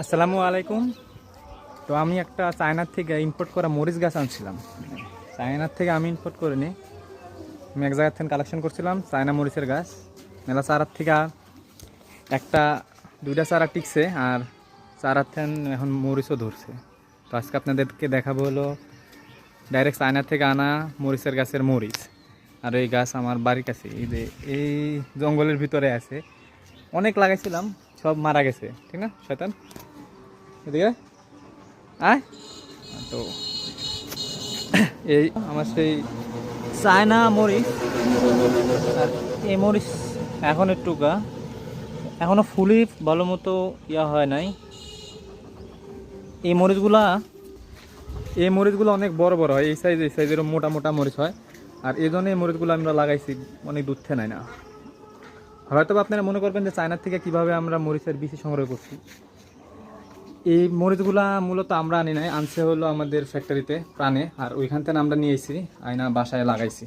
আসসালামু আলাইকুম। তো আমি একটা চায়নার থেকে ইম্পোর্ট করা মরিচ গাছ আনছিলাম। চায়নার থেকে আমি ইম্পোর্ট করে নিই, আমি এক জায়গার থেকে কালেকশন করছিলাম চায়না মরিচের গাছ। মেলা চারার থেকে একটা দুইটা চারা টিকছে, আর চারার থেকে এখন মরিচও ধরছে। তো আজকে আপনাদেরকে দেখাবো হলো ডাইরেক্ট চায়না থেকে আনা মরিচের গাছের মরিচ। আর এই গাছ আমার বাড়ির কাছে, এই যে এই জঙ্গলের ভিতরে আছে। অনেক লাগাইছিলাম, সব মারা গেছে, ঠিক না শয়তান? এদিকে আয়। তো এই আমার সেই চায়না মরিচ, আর এই মরিচ এখন একটু এখনো ফুলি ভালো মতো হয় নাই। এই মরিচগুলা অনেক বড় বড় হয়, এই সাইজের মোটা মোটা মরিচ হয়। আর এই জন্য এই মরিচগুলো আমরা লাগাইছি অনেক দূর থেকে নাই না। হয়তো আপনারা মনে করবেন যে চায়নার থেকে কিভাবে আমরা মরিচের বীজ সংগ্রহ করছি। এই মরিচগুলা মূলত আমরা আনি নাই, আনছে হলো আমাদের ফ্যাক্টরিতে প্রাণে, আর ওইখান থেকে আমরা নিয়ে এসেছি আয়না বাসায় লাগাইছি।